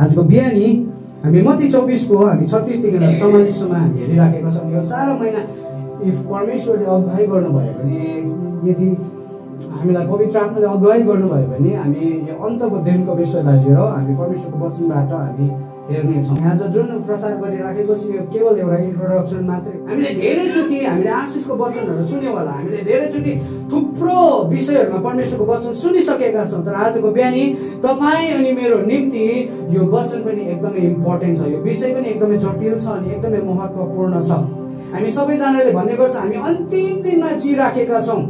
आजको बिहानी हामी मत्ती 24 को हामी 36 देखि 44 सम्म हामी हेरिराखेका छौँ। यो सारा महिना इफ परमेश्वरले अगुवाई गर्नुभयो भने, यदि हामीलाई पवित्र आत्माले अगुवाई गर्नुभयो भने हामी यो अन्तको दिनको विषयलाई लिएर हामी परमेश्वरको वचनबाट हामी हेर्नेछौँ। आज जुन प्रचार गरिराखेको छु यो केवल एउटा इन्ट्रोडक्सन मात्रै। हामीले धेरैचोटि हामीले आशिषको वचनहरू सुन्यौँ होला, हामीले धेरैचोटि थुप्रो विषयहरूमा परमेश्वरको वचन सुनिसकेका छौँ। तर आजको बिहानी तपाईँ अनि मेरो निम्ति यो वचन पनि एकदमै इम्पोर्टेन्ट छ, यो विषय पनि एकदमै जटिल छ अनि एकदमै महत्त्वपूर्ण छ। हामी सबैजनाले भन्ने गर्छ हामी अन्तिम दिनमा जिराखेका छौँ।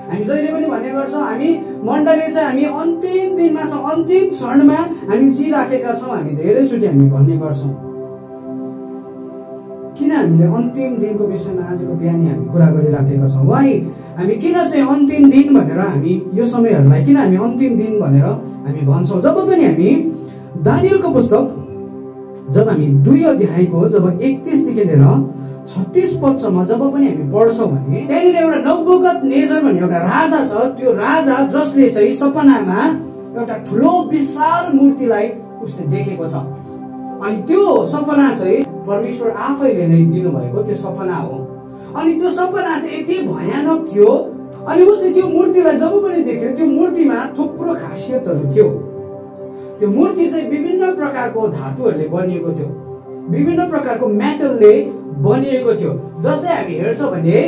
हामी जहिले पनि भन्ने गर्छौँ हामी मण्डली चाहिँ हामी अन्तिम दिनमा छौँ, अन्तिम क्षणमा हामी जिराखेका छौँ। हामी धेरैचोटि हामी भन्ने गर्छौँ। किन हामीले अन्तिम दिनको विषयमा आजको बिहानी हामी कुरा गरिराखेका छौँ? वाइ हामी किन चाहिँ अन्तिम दिन भनेर हामी यो समयहरूलाई किन हामी अन्तिम दिन भनेर हामी भन्छौँ? जब पनि हामी दानियलको पुस्तक जब हामी 2 अध्यायको जब 31 देखि लिएर 36 पदसम्म जब पनि हामी पढ्छौँ भने त्यहाँनिर एउटा नबुकदनेजर भन्ने एउटा राजा छ। त्यो राजा जसले चाहिँ सपनामा एउटा ठुलो विशाल मूर्तिलाई उसले देखेको छ अनि त्यो सपना चाहिँ परमेश्वर आफैले नै दिनुभएको त्यो सपना हो। अनि त्यो सपना चाहिँ यति भयानक थियो अनि उसले त्यो मूर्तिलाई जब पनि देख्यो त्यो मूर्तिमा थुप्रो खासियतहरू थियो। त्यो मूर्ति चाहिँ विभिन्न प्रकारको धातुहरूले बनिएको थियो, विभिन्न प्रकारको मेटलले बनिएको थियो। जस्तै हामी हेर्छौँ भने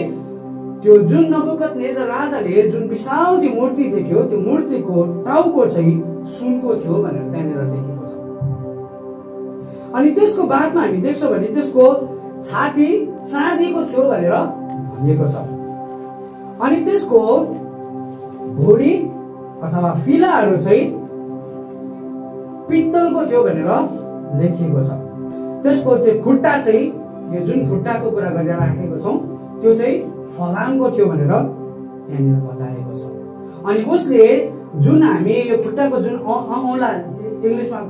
त्यो जुन नबुकदनेजर राजाले जुन विशाल त्यो मूर्ति देख्यो त्यो मूर्तिको टाउको चाहिँ सुनको थियो भनेर त्यहाँनिर लेखेको छ। अनि त्यसको बादमा हामी देख्छौँ भने त्यसको छाती चाँदीको थियो भनेर भनिएको छ। अनि त्यसको भुँडी अथवा फिलाहरू चाहिँ पित्तलको थियो भनेर लेखिएको छ। त्यसको त्यो खुट्टा चाहिँ यो जुन खुट्टाको कुरा गरिराखेको छौँ त्यो चाहिँ फलामको थियो भनेर त्यहाँनिर बताएको छ। अनि उसले जुन हामी यो खुट्टाको जुन औँला इङ्ग्लिसमा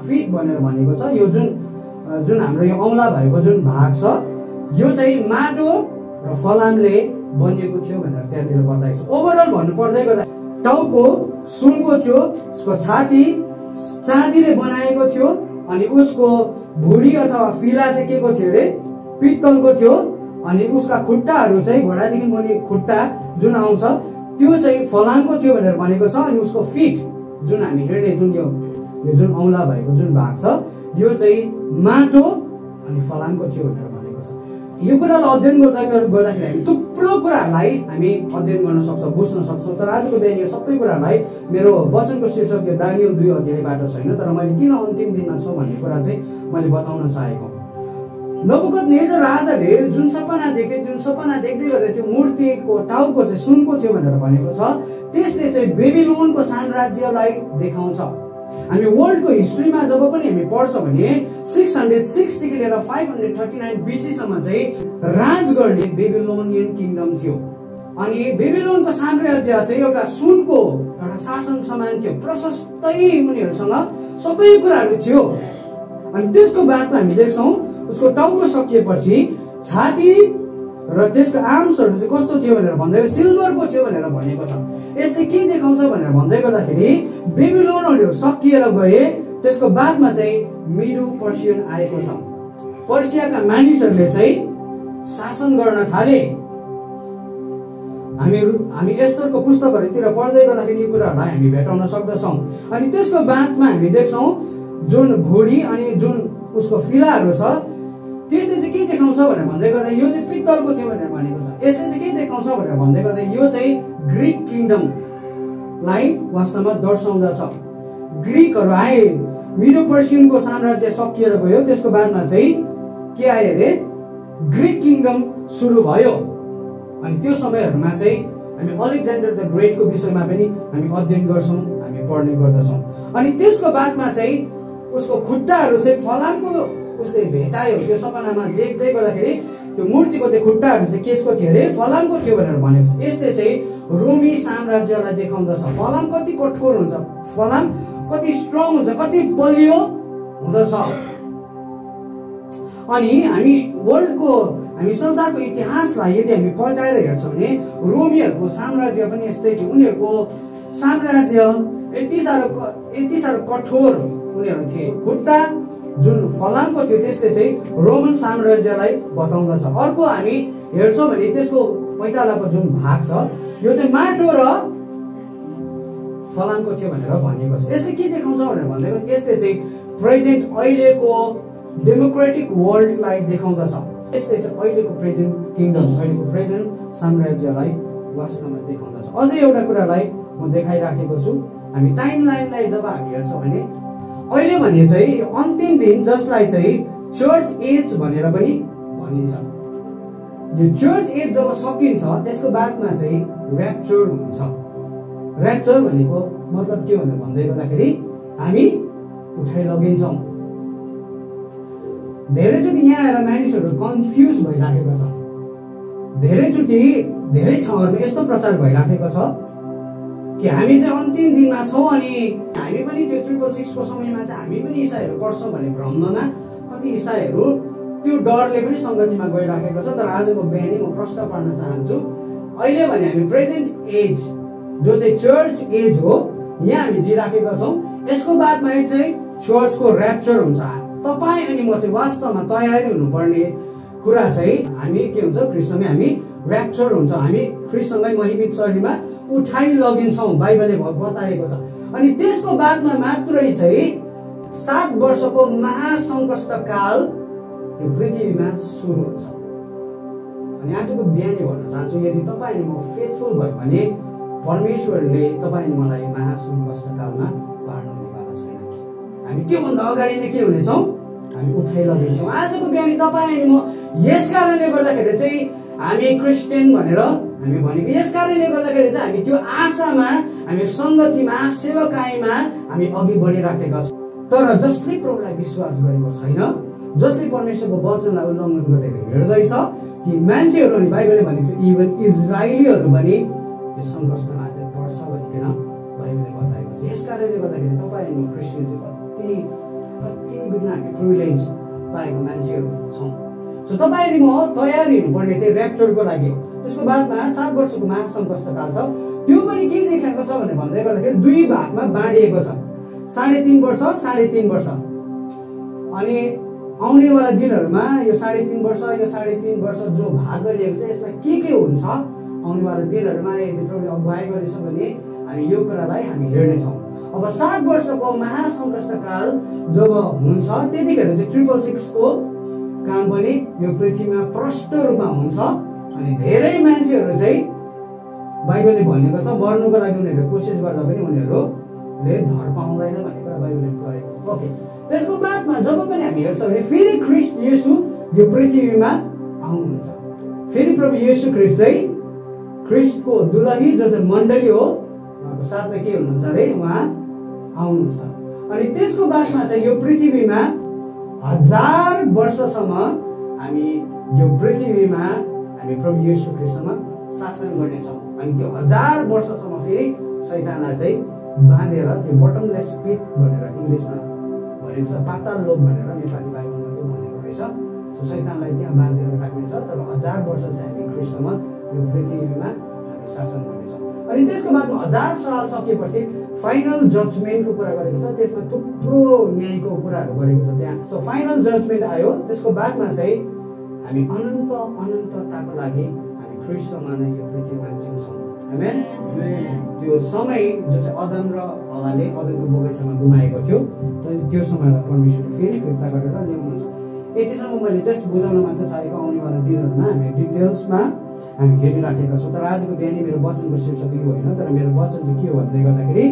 फिट भनेर भनेको छ, यो जुन हाम्रो यो औँला भएको जुन भाग छ यो चाहिँ माटो र फलामले बनिएको थियो भनेर त्यहाँनिर बताएको छ। ओभरअल भन्नु पर्दै गर्दा टाउको सुनको थियो, उसको छाती चाँदीले बनाएको थियो अनि उसको भुँडी अथवा फिला चाहिँ के को थियो अरे पित्तलको थियो। अनि उसका खुट्टाहरू चाहिँ घोडादेखि बनिएको खुट्टा जुन आउँछ त्यो चाहिँ फलामको थियो भनेर भनेको छ। अनि उसको फिट जुन हामी हेर्ने जुन यो जुन औँला भएको जुन भाग छ यो चाहिँ माटो अनि फलामको थियो भनेर भनेको छ। यो कुरालाई अध्ययन गर्दाखेरि हामी थुप्रो कुराहरूलाई हामी अध्ययन गर्न सक्छौँ, बुझ्न सक्छौँ। तर आजको बिहान यो सबै कुरालाई मेरो वचनको शीर्षक यो दानियल 2 अध्यायबाट छैन, तर मैले किन अन्तिम दिनमा छु भन्ने कुरा चाहिँ मैले बताउन चाहेको। नबुकदनेजर राजाले जुन सपना देखे, जुन सपना देख्दै गर्दा त्यो मूर्तिको टाउको चाहिँ सुनको थियो भनेर भनेको छ, त्यसले चाहिँ बेबिलोनको साम्राज्यलाई देखाउँछ। हामी वर्ल्डको हिस्ट्रीमा जब पनि हामी पढ्छौँ भने 606 देखि लिएर 539 BC सम्म चाहिँ राज गर्ने बेबिलोनियन किङडम थियो। अनि बेबिलोनको साम्राज्य चाहिँ एउटा सुनको एउटा शासन समान थियो, प्रशस्तै उनीहरूसँग सबै कुराहरू थियो। अनि त्यसको बादमा हामी देख्छौँ उसको टाउको सकिएपछि छाती र त्यसको आर्म्सहरू चाहिँ कस्तो थियो भनेर भन्दै सिल्भरको थियो भनेर भनेको छ। यसले के देखाउँछ भनेर भन्दै गर्दाखेरि बेबिलोनहरू सकिएर गए, त्यसको बादमा चाहिँ मिडो पर्सियन आएको छ। पर्सियाका मानिसहरूले चाहिँ शासन गर्न थाले। हामी एस्तरको पुस्तकहरूतिर पढ्दै गर्दाखेरि यो कुराहरूलाई हामी भेटाउन सक्दछौँ। अनि त्यसको बादमा हामी देख्छौँ जुन भुँडी अनि जुन उसको फिलाहरू छ त्यसले चाहिँ के देखाउँछ भनेर भन्दै गर्दा यो चाहिँ पित्तलको थियो भनेर भनेको छ। यसले चाहिँ के देखाउँछ भनेर भन्दै गर्दा यो चाहिँ ग्रिक किङडमलाई वास्तवमा दर्शाउँदछ। ग्रिकहरू आए, मिडो पर्सियनको साम्राज्य सकिएर गयो, त्यसको बादमा चाहिँ के आयो अरे ग्रिक किङडम सुरु भयो। अनि त्यो समयहरूमा चाहिँ हामी अलेक्जेन्डर द ग्रेटको विषयमा पनि हामी अध्ययन गर्छौँ, हामी पढ्ने गर्दछौँ। अनि त्यसको बादमा चाहिँ उसको खुट्टाहरू चाहिँ फलामको उसले भेटायो। त्यो सपनामा देख्दै गर्दाखेरि त्यो मूर्तिको त्यो खुट्टाहरू चाहिँ केसको थियो अरे फलामको थियो भनेर भनेको छ। यसले चाहिँ रोमी साम्राज्यलाई देखाउँदछ फलाम कति कठोर हुन्छ, फलाम कति स्ट्रङ हुन्छ, कति बलियो हुँदछ। अनि हामी संसारको इतिहासलाई यदि हामी पल्टाएर हेर्छौँ भने रोमीहरूको साम्राज्य पनि यस्तै थियो। उनीहरूको साम्राज्य यति साह्रो कठोर उनीहरू थिए। खुट्टा जुन फलामको थियो त्यसले चाहिँ रोमन साम्राज्यलाई बताउँदछ। अर्को हामी हेर्छौँ भने त्यसको पैतालाको जुन भाग छ यो चाहिँ माटो र फलामको थियो भनेर भनिएको छ। यसले के देखाउँछ भनेर भन्दाखेरि यसले चाहिँ प्रेजेन्ट अहिलेको डेमोक्रेटिक वर्ल्डलाई देखाउँदछ। यसले चाहिँ अहिलेको प्रेजेन्ट किङडम, अहिलेको प्रेजेन्ट साम्राज्यलाई वास्तवमा देखाउँदछ। अझै एउटा कुरालाई म देखाइराखेको छु। हामी टाइमलाइनलाई जब हामी हेर्छौँ भने अहिले भने चाहिँ अन्तिम दिन जसलाई चाहिँ चर्च एज भनेर पनि भनिन्छ। यो चर्च एज जब सकिन्छ त्यसको बादमा चाहिँ र्याप्चर हुन्छ। र्याप्चर भनेको मतलब के भनेर भन्दै गर्दाखेरि हामी उठाइ लगिन्छौँ। धेरैचोटि यहाँ आएर मानिसहरू कन्फ्युज भइराखेको छ। धेरैचोटि धेरै ठाउँहरूमा यस्तो प्रचार भइराखेको छ कि हामी चाहिँ अन्तिम दिनमा छौँ अनि हामी पनि त्यो 666 को समयमा चाहिँ हामी पनि इसाईहरू पढ्छौँ भन्ने भ्रममा कति इसाईहरू त्यो डरले पनि सङ्गतिमा गइराखेको छ। तर आजको बिहानी म प्रश्न पार्न चाहन्छु, अहिले भने हामी प्रेजेन्ट एज जो चाहिँ चर्च एज हो यहाँ हामी जिराखेका छौँ। यसको बादमा चाहिँ चर्चको र्याप्चर हुन्छ। तपाईँ अनि म चाहिँ वास्तवमा तयारी हुनुपर्ने कुरा चाहिँ हामी के हुन्छ, ख्रिस्टसँगै हामी र्याप्चर हुन्छ। हामी ख्रिस्टसँगै महिमित शरीरमा उठाइ लगिन्छौँ बाइबलले बताएको छ। अनि त्यसको बादमा मात्रै चाहिँ 7 वर्षको महासङ्कष्ट काल यो पृथ्वीमा सुरु हुन्छ। अनि आजको बिहानी भन्न चाहन्छु, यदि तपाईँ अनि म फेथफुल भयो भने परमेश्वरले तपाईँ अनि मलाई महासङ्कष्ट कालमा पार्नुहुनेवाला छैन। हामी त्योभन्दा अगाडि नै के हुनेछौँ, हामी उठाइ लगिन्छौँ। आजको बिहानी तपाईँ अनि म यस कारणले गर्दाखेरि चाहिँ हामी क्रिस्चियन भनेर हामी भनेको यस कारणले गर्दाखेरि चाहिँ हामी त्यो आशामा, हामी सङ्गतिमा, सेवकाईमा हामी अघि बढिराखेका छौँ। तर जसले प्रभुलाई विश्वास गरेको छैन, जसले परमेश्वरको वचनलाई उल्लङ्घन गरेर हिँड्दैछ, ती मान्छेहरू अनि बाइबलले भनेको छ इभन इजरायलीहरू पनि यो सङ्कष्टमा चाहिँ पर्छ भनिकन बाइबलले बताएको छ। यस कारणले गर्दाखेरि तपाईँ अनि म क्रिस्चियन चाहिँ कति बिघ्न हामी प्रिभिलेज पाएको मान्छेहरू छौँ। सो तपाईँ अनि म तयारी हुनुपर्ने चाहिँ र्याप्चरको लागि हो। त्यसको बादमा 7 वर्षको महासङ्कष्ट काल छ। त्यो पनि के देखाएको छ भनेर भन्दै गर्दाखेरि 2 भागमा बाँडिएको छ। 3.5 वर्ष 3.5 वर्ष। अनि आउनेवाला दिनहरूमा यो 3.5 वर्ष, यो 3.5 वर्ष जो भाग गरिएको छ यसमा के हुन्छ आउनेवाला दिनहरूमा यदि प्रभुले अगुवाई गरेछ भने हामी यो कुरालाई हामी हेर्नेछौँ। अब 7 वर्षको महासङ्कष्ट काल जब हुन्छ त्यतिखेर चाहिँ 666 को काम पनि यो पृथ्वीमा प्रष्ट रूपमा हुन्छ। अनि धेरै मान्छेहरू चाहिँ बाइबलले भनेको छ मर्नुको लागि उनीहरू कोसिस गर्दा पनि उनीहरूले धर पाउँदैन भन्ने कुरा बाइबलले गरेको छ। ओके, त्यसको बादमा जब पनि हामी हेर्छौँ भने फेरि ख्रिस्ट येशू यो पृथ्वीमा आउनुहुन्छ। फेरि प्रभु येशू ख्रिस्ट चाहिँ ख्रिस्टको दुलही जो चाहिँ मण्डली हो उहाँको साथमा के हुनुहुन्छ अरे, उहाँ आउनुहुन्छ। अनि त्यसको बादमा चाहिँ यो पृथ्वीमा 1000 वर्षसम्म हामी यो पृथ्वीमा हामी प्रभु येशू ख्रिस्टसँग शासन गर्नेछौँ। अनि त्यो 1000 वर्षसम्म फेरि शैतानलाई चाहिँ बाँधेर त्यो बटमलेस पिट भनेर इङ्ग्लिसमा भनेको छ, पाताल लोक भनेर नेपाली बाइबलमा चाहिँ भनेको रहेछ। सो शैतानलाई त्यहाँ बाँधेर राख्नेछ। तर 1000 वर्ष चाहिँ हामी ख्रिस्टसँग यो पृथ्वीमा हामी शासन गर्नेछौँ। अनि त्यसको बादमा 1000 साल सकेपछि फाइनल जजमेन्टको कुरा गरेको छ। त्यसमा थुप्रो न्यायको कुराहरू गरेको छ त्यहाँ। सो फाइनल जजमेन्ट आयो। त्यसको बादमा चाहिँ हामी अनन्तताको लागि हामी ख्रिस्टसँग नै यो पृथ्वीमा जिउँछौँ। आमेन। त्यो समय जो चाहिँ अदम र हवाले अदमको बगैँचामा गुमाएको थियो त्यो समयलाई परमेश्वरले फेरि फिर्ता गरेर ल्याउनुहुन्छ। यतिसम्म मैले जस्ट बुझाउन मात्र चाहेको आउनेवाला दिनहरूमा हामी डिटेल्समा हामी हेरिराखेका छौँ। तर आजको बिहानी मेरो वचनको शीर्षक यो होइन, तर मेरो वचन चाहिँ के हो भन्दै गर्दाखेरि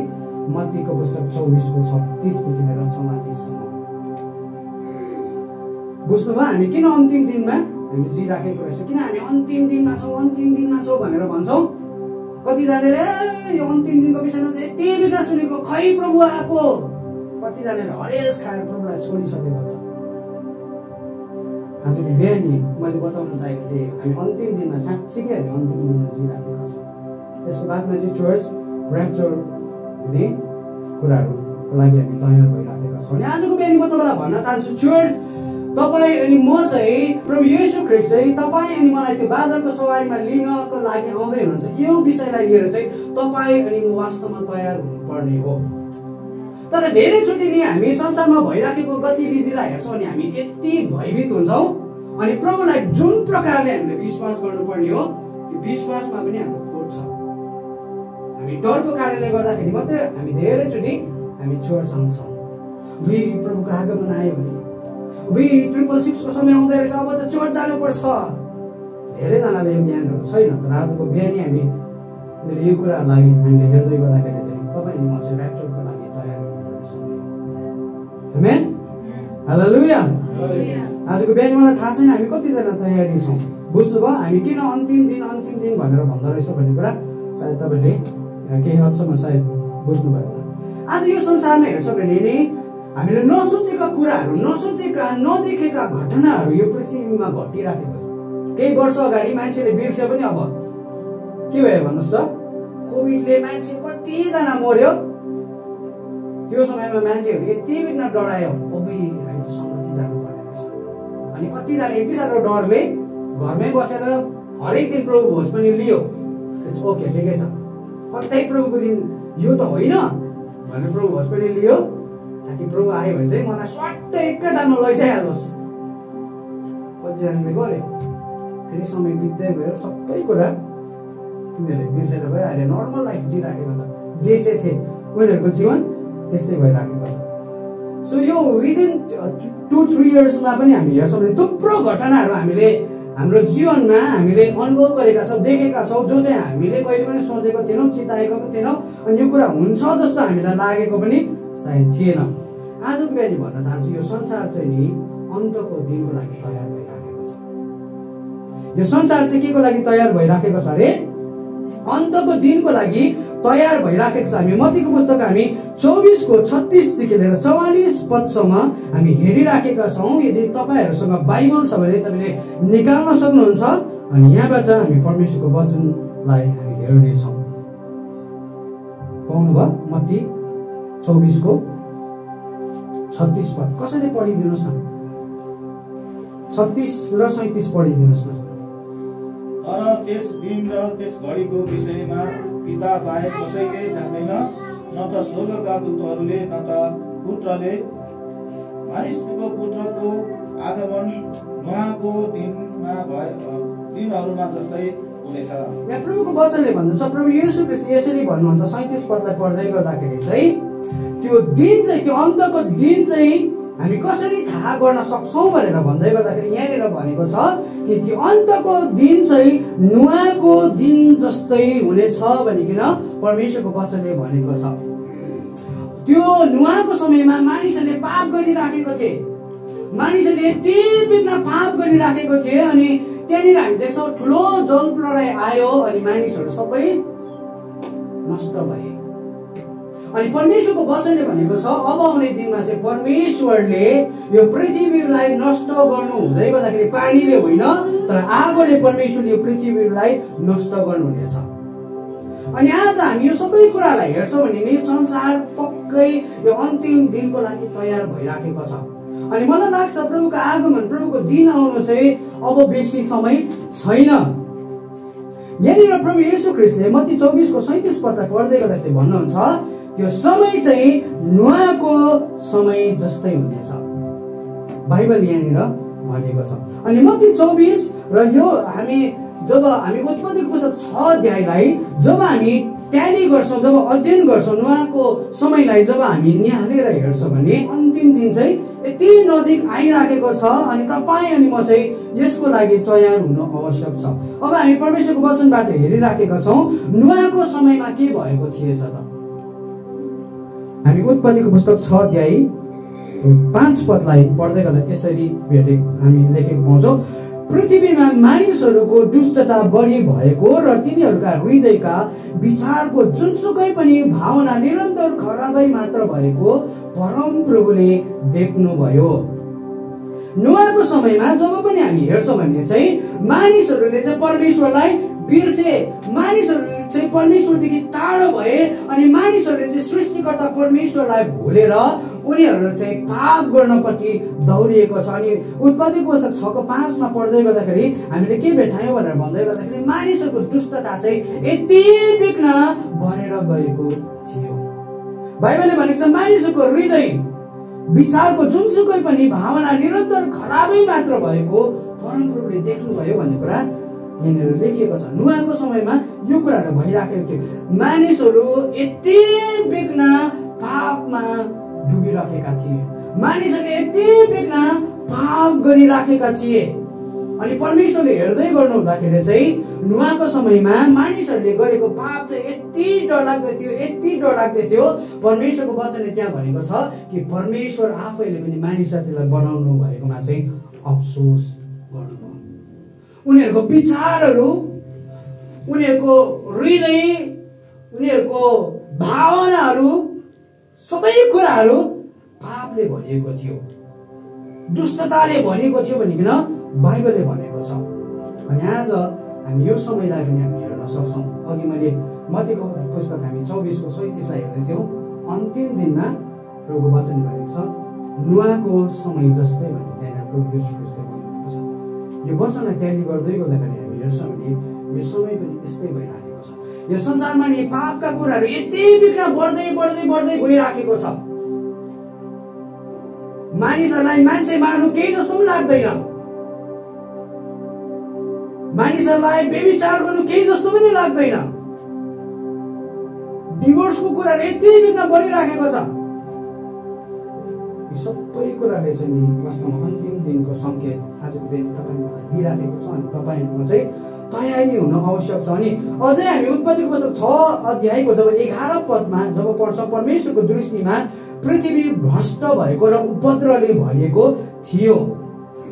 मत्तीको पुस्तक 24 को 36 देखि लिएर 44 सम्म। बुझ्नुभयो हामी किन अन्तिम दिनमा हामी जिराखेको रहेछ, किन हामी अन्तिम दिनमा छौँ भनेर भन्छौँ। कतिजनाले यो अन्तिम दिनको विषयमा यति बिना सुनेको, खै प्रभु आएको। कतिजनाले हरेस खाएर प्रभुलाई छोडिसकेको छ। आजको बिहानी मैले बताउन चाहेको चाहिँ हामी अन्तिम दिनमा साँच्चीकै हामी अन्तिम दिनमा जिराखेका छौँ। त्यसको बादमा चाहिँ चर्च र्याप्चर हुने कुराहरूको लागि हामी तयार भइराखेका छौँ। अनि आजको बिहानी म तपाईँलाई भन्न चाहन्छु चर्च तपाईँ अनि म चाहिँ प्रभु येशू ख्रीष्ट चाहिँ तपाईँ अनि मलाई त्यो बादलको सवारीमा लिनको लागि आउँदै हुनुहुन्छ। यो विषयलाई लिएर चाहिँ तपाईँ अनि म वास्तवमा तयार हुनुपर्ने हो। तर धेरैचोटि नि हामी संसारमा भइराखेको गतिविधिलाई हेर्छौँ अनि हामी यति भयभीत हुन्छौँ अनि प्रभुलाई जुन प्रकारले हामीले विश्वास गर्नुपर्ने हो त्यो विश्वासमा पनि हाम्रो खोट छ। हामी डरको कारणले गर्दाखेरि मात्रै हामी धेरैचोटि हामी छोड्छौँ। प्रभुको आगमन आयो भने 666 को समय आउँदै रहेछ, अब त चोट जानुपर्छ। धेरैजनाले यो ज्ञानहरू छैन। तर आजको बिहानी हामीले यो कुराहरूलाई हामीले हेर्दै गर्दाखेरि चाहिँ तपाईँ अनि म चाहिँ ऱ्याप्चरको लागि तयार हुनुपर्छ। आमेन, हालेलुया। आजको बिहानी मलाई थाहा छैन हामी कतिजना तयारी छौँ। बुझ्नुभयो हामी किन अन्तिम दिन भनेर भन्दो रहेछ भन्ने कुरा सायद तपाईँले केही हदसम्म सायद बुझ्नुभयो होला। आज यो संसारमा हेर्छ भने नि हामीले नसोचेका कुराहरू, नसोचेका नदेखेका घटनाहरू यो पृथ्वीमा घटिराखेको छ। केही वर्ष अगाडि मान्छेले बिर्स्यो पनि अब के भयो भन्नुहोस् त, कोभिडले मान्छे कतिजना मर्यो। त्यो समयमा मान्छेहरू यति बिघ्न डरायो, हामी त सङ्गति जानुपर्ने रहेछ। अनि कतिजना यति साह्रो डरले घरमै बसेर हरेक दिन प्रभु भोज पनि लियो। ओके, ठिकै छ, कतै प्रभुको दिन यो त होइन भनेर प्रभु भोज पनि लियो ताकि प्रभु आयो भने चाहिँ मलाई स्वाट्टै एकैतालमा लैजाइहालोस्। कतिजनाले गर्यो, फेरि समय बित्दै गयो, सबै कुरा उनीहरूले बिर्सेर गयो। अहिले नर्मल लाइफ जिइराखेको छ। जेसे थिए उनीहरूको जीवन त्यस्तै भइराखेको छ। सो यो विदिन 2-3 इयर्समा पनि हामी हेर्छौँ भने थुप्रो घटनाहरू हामीले हाम्रो जीवनमा हामीले अनुभव गरेका छौँ, देखेका छौँ, जो चाहिँ हामीले कहिले पनि सोचेको थिएनौँ, चिताएको पनि थिएनौँ अनि यो कुरा हुन्छ जस्तो हामीलाई लागेको पनि सायद थिएन। आजको बिहानी भन्न चाहन्छु यो संसार चाहिँ नि अन्तको दिनको लागि तयार भइराखेको छ। यो संसार चाहिँ के को लागि तयार भइराखेको छ अरे? अन्तको दिनको लागि तयार भइराखेको छ। हामी मत्तीको पुस्तक हामी 24:36 देखि लिएर 44 पदसम्म हामी हेरिराखेका छौँ। यदि तपाईँहरूसँग बाइबल छ भने तपाईँले निकाल्न सक्नुहुन्छ अनि यहाँबाट हामी परमेश्वरको वचनलाई हामी हेर्नेछौँ। पाउनुभयो? मत्ती 24:36 पद कसैले पढिदिनुहोस् न। 36 र 37 पढिदिनुहोस् न। तर त्यस दिन र त्यस घडीको विषयमा पिता बाहेक कसैले जान्दैन, न त स्वर्गका दूतहरूले न त पुत्रले, मानिसको पुत्रको आगमन नुहाको दिनहरूमा जस्तै हुनेछ। यहाँ प्रभुको वचनले भन्दछ, प्रभु येशू ख्रीष्ट यसरी भन्नुहुन्छ 37 पदलाई पढ्दै गर्दाखेरि चाहिँ त्यो दिन चाहिँ, त्यो अन्तको दिन चाहिँ हामी कसरी थाहा गर्न सक्छौँ भनेर भन्दै गर्दाखेरि यहाँनिर भनेको छ कि त्यो अन्तको दिन चाहिँ नुहाको दिन जस्तै हुनेछ भनिकन परमेश्वरको वचनले भनेको छ। त्यो नुहाको समयमा मानिसहरूले पाप गरिराखेको थिए, मानिसहरूले यति बिघ्न पाप गरिराखेको थिए अनि त्यहाँनिर हामी देख्छौँ ठुलो जल प्रलय आयो अनि मानिसहरू सबै नष्ट भए। अनि परमेश्वरको वचनले भनेको छ अब आउने दिनमा चाहिँ परमेश्वरले यो पृथ्वीलाई नष्ट गर्नु हुँदै गर्दाखेरि पानीले होइन तर आगोले परमेश्वरले यो पृथ्वीलाई नष्ट गर्नुहुनेछ। अनि आज हामी यो सबै कुरालाई हेर्छौँ भने नि संसार पक्कै यो अन्तिम दिनको लागि तयार भइराखेको छ। अनि मलाई लाग्छ प्रभुको आगमन, प्रभुको दिन आउनु चाहिँ अब बेसी समय छैन। यहाँनिर प्रभु येशू ख्रीष्टले मत्ती 24:37 पदलाई पढ्दै गर्दाखेरि भन्नुहुन्छ त्यो समय चाहिँ नुहाको समय जस्तै हुनेछ। बाइबल यहाँनिर भनेको छ। अनि मत्ती 24 र यो जब हामी उत्पत्तिको पुस्तक 6 अध्यायलाई जब हामी ट्याली गर्छौँ, जब अध्ययन गर्छौँ नुहाको समयलाई जब हामी निहालेर हेर्छौँ भने अन्तिम दिन चाहिँ यति नजिक आइराखेको छ अनि तपाईँ अनि म चाहिँ यसको लागि तयार हुनु आवश्यक छ। अब हामी परमेश्वरको वचनबाट हेरिराखेका छौँ नुहाको समयमा के भएको थिएछ त। हामी उत्पत्तिको पुस्तक 6 अध्याय 5 पदलाई पढ्दै गर्दा यसरी हामी लेखेको पाउँछौँ, पृथ्वीमा मानिसहरूको दुष्टता बढी भएको र तिनीहरूका हृदयका विचारको जुनसुकै पनि भावना निरन्तर खराबै मात्र भएको परम प्रभुले देख्नुभयो। नुहाको समयमा जब पनि हामी हेर्छौँ भने चाहिँ मानिसहरूले चाहिँ परमेश्वरलाई बिर्से, मानिसहरूले परमेश्वरदेखि टाढो भए अनि मानिसहरूले चाहिँ सृष्टिकर्ता परमेश्वरलाई भुलेर उनीहरू चाहिँ पाप गर्नपट्टि दौडिएको छ। अनि उत्पत्तिको पुस्तक 6:5 पढ्दै गर्दाखेरि हामीले के भेटायौँ भनेर भन्दै गर्दाखेरि मानिसहरूको दुष्टता चाहिँ यति बिघ्न बढेर गएको थियो। बाइबलले भनेको छ मानिसहरूको हृदय विचारको जुनसुकै पनि भावना निरन्तर खराबै मात्र भएको परमप्रभुले देख्नुभयो भन्ने कुरा यहाँनिर लेखिएको छ। नुहाको समयमा यो कुराहरू भइराखेको थियो। मानिसहरू यति बिघ्न पापमा डुबिराखेका थिए, मानिसहरूले यति बिघ्न पाप गरिराखेका थिए। अनि परमेश्वरले हेर्दै गर्नु हुँदाखेरि चाहिँ नुहाको समयमा मानिसहरूले गरेको पाप चाहिँ यति डरलाग्दो थियो, यति डरलाग्दो थियो। परमेश्वरको वचनले त्यहाँ भनेको छ कि परमेश्वर आफैले पनि मानिस जातिलाई बनाउनु भएकोमा चाहिँ अफसोस गर्नुभयो। उनीहरूको विचारहरू, उनीहरूको हृदय, उनीहरूको भावनाहरू, सबै कुराहरू पापले भरिएको थियो, दुष्टताले भरिएको थियो भनिकन बाइबलले भनेको छ। अनि आज हामी यो समयलाई पनि हामी हेर्न सक्छौँ। अघि मैले मत्तीको पुस्तक हामी 24:37 हेर्दै थियौँ। अन्तिम दिनमा प्रभुको वचन भनेको छ नुहाको समय जस्तै भन्ने त्यहाँ प्रभु येशू ख्रीष्टले भन्नुभएको छ। यो वचनलाई ट्याली गर्दै गर्दाखेरि हामी हेर्छौँ भने यो समय पनि यस्तै भइराखेको छ। यो संसारमा नि पापका कुराहरू यति बिघ्न बढ्दै बढ्दै बढ्दै गइराखेको छ। मानिसहरूलाई मान्छे मार्नु केही जस्तो पनि लाग्दैन, मानिसहरूलाई व्यभिचार गर्नु केही जस्तो पनि लाग्दैन। डिभोर्सको कुराहरू यति बिघ्न बढिराखेको छ। यी सबै कुराले चाहिँ नि वास्तवमा अन्तिम दिनको सङ्केत आजको दिन तपाईँहरूलाई दिइराखेको छ। अनि तपाईँहरूमा चाहिँ तयारी हुन आवश्यक छ। अनि अझै हामी उत्पत्तिको पुस्तक 6 जब 11 पदमा जब पढ्छ परमेश्वरको दृष्टिमा पृथ्वी भ्रष्ट भएको र उपद्रवले भरिएको थियो।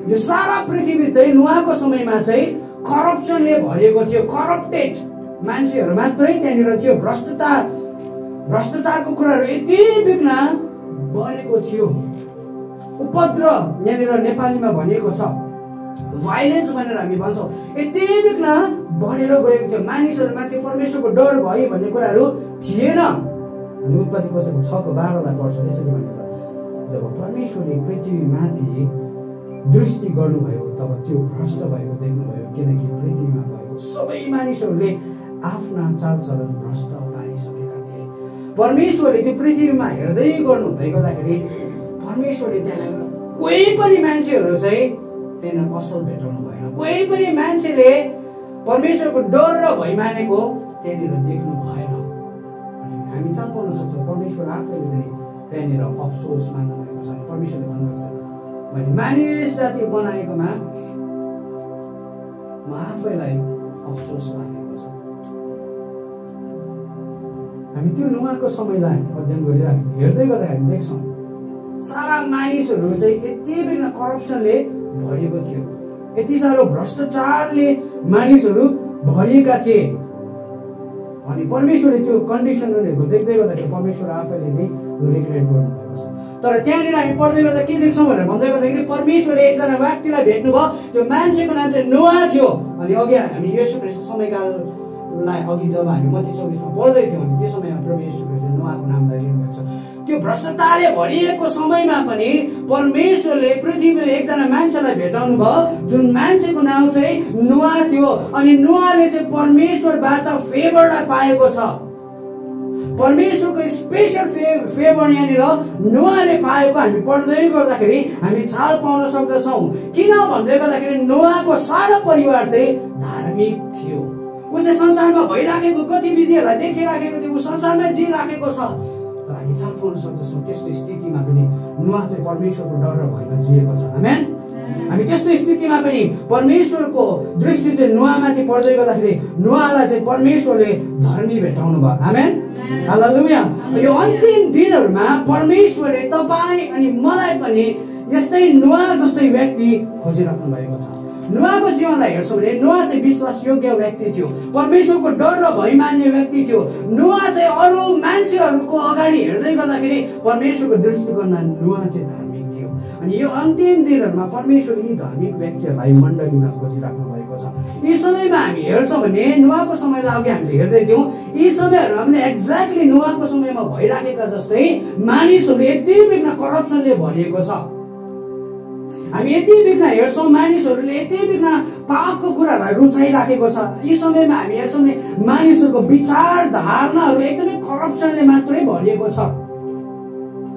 यो सारा पृथ्वी चाहिँ नुहाको समयमा चाहिँ करप्सनले भरिएको थियो। करप्टेड मान्छेहरू मात्रै त्यहाँनिर थियो। भ्रष्टाचारको कुराहरू यति बिघ्न बढेको थियो। उपद्रव यहाँनिर नेपालीमा भनिएको छ, भाइलेन्स भनेर हामी भन्छौँ, यति बिघ्न बढेर गएको थियो। मानिसहरूमाथि परमेश्वरको डर भयो भन्ने कुराहरू थिएन। अनि उत्पत्तिको 6:12 पढ्छ, यसरी भनेको छ जब परमेश्वरले पृथ्वीमाथि दृष्टि गर्नुभयो तब त्यो भ्रष्ट भएको देख्नुभयो, किनकि पृथ्वीमा भएको सबै मानिसहरूले आफ्ना चालचलन भ्रष्ट पारिसकेका थिए। परमेश्वरले त्यो पृथ्वीमा हेर्दै गर्नु हुँदै गर्दाखेरि परमेश्वरले त्यहाँ कोही पनि मान्छेहरू चाहिँ त्यहाँ असल भेटाउनु भएन। कोही पनि मान्छेले परमेश्वरको डर र भय मानेको त्यहाँनिर देख्नु भएन। हामी चाल पाउन सक्छौँ परमेश्वर आफैले पनि त्यहाँनिर अफसोस मान्नु भएको छ। परमेश्वरले भन्नुभएको छ मैले मानिस जाति बनाएकोमा म आफैलाई अफसोस लागेको छ। हामी त्यो नुहाको समयलाई हामी अध्ययन गरिरहेको हेर्दै गर्दा हामी देख्छौँ सारा मानिसहरू चाहिँ यति बिघ्न करप्सनले भरिएको थियो, यति साह्रो भ्रष्टाचारले मानिसहरू भरिएका थिए। अनि परमेश्वरले त्यो कन्डिसनहरूको देख्दै गर्दाखेरि परमेश्वर आफैले नै रिग्रेट गर्नुभएको छ। तर त्यहाँनिर हामी पढ्दै गर्दा के देख्छौँ भनेर भन्दै गर्दाखेरि परमेश्वरले एकजना व्यक्तिलाई भेट्नुभयो। त्यो मान्छेको नाम चाहिँ नोआ थियो। अनि अघि हामी येशू ख्रीष्ट समयकाललाई अघि जब हामी मत्ती 24 पढ्दै थियौँ भने त्यो समयमा प्रभु येशू ख्रीष्टले नोआको नामलाई लिनुभएको छ। त्यो भ्रष्टाचारले भरिएको समयमा पनि परमेश्वरले पृथ्वीमा एकजना मान्छेलाई भेटाउनु भयो जुन मान्छेको नाम चाहिँ नोआ थियो। अनि नोआले चाहिँ परमेश्वरबाट फेभरलाई पाएको छ। परमेश्वरको स्पेशल फेभर यहाँनिर नोआले पाएको हामी पढ्दै गर्दाखेरि हामी छाल पाउन सक्दछौँ। किन भन्दै गर्दाखेरि नोआको सारा परिवार चाहिँ धार्मिक थियो। उसले संसारमा भइराखेको गतिविधिहरूलाई देखिराखेको थियो, ऊ संसारमै जिइराखेको छ। तर हामी छाल पाउन सक्दछौँ त्यस्तो स्थितिमा पनि नोआ चाहिँ परमेश्वरको डर र भयमा जिएको छ। आमेन। हामी त्यस्तो स्थितिमा पनि परमेश्वरको दृष्टि चाहिँ नोआमाथि पर्दै गर्दाखेरि नोआलाई चाहिँ परमेश्वरले धर्मी भेटाउनु भयो। आमेन। हालेलुया। यो अन्तिम दिनहरूमा परमेश्वरले तपाईँ अनि मलाई पनि यस्तै नोआ जस्तै व्यक्ति खोजिराख्नु भएको छ। नोआको जीवनलाई हेर्छौँ भने नोआ चाहिँ विश्वासयोग्य व्यक्ति थियो, परमेश्वरको डर र भय मान्ने व्यक्ति थियो। नोआ चाहिँ अरू मान्छेहरूको अगाडि हेर्दै गर्दाखेरि परमेश्वरको दृष्टिकोणमा नोआ चाहिँ धार्मिक थियो। अनि यो अन्तिम दिनहरूमा परमेश्वरले यी धार्मिक व्यक्तिहरूलाई मण्डलीमा खोजिराख्नु भएको छ। यी समयमा हामी हेर्छौँ भने नुहाको समयलाई अघि हामीले हेर्दै थियौँ, यी समयहरूमा पनि एक्ज्याक्टली नुहाको समयमा भइराखेका जस्तै मानिसहरू यति बिघ्न करप्सनले भरिएको छ। हामी यति बिघ्न हेर्छौँ, मानिसहरूले यति बिघ्न पापको कुरालाई रुचाइराखेको छ। यी समयमा हामी हेर्छौँ भने मानिसहरूको विचार धारणाहरू एकदमै करप्सनले मात्रै भरिएको छ।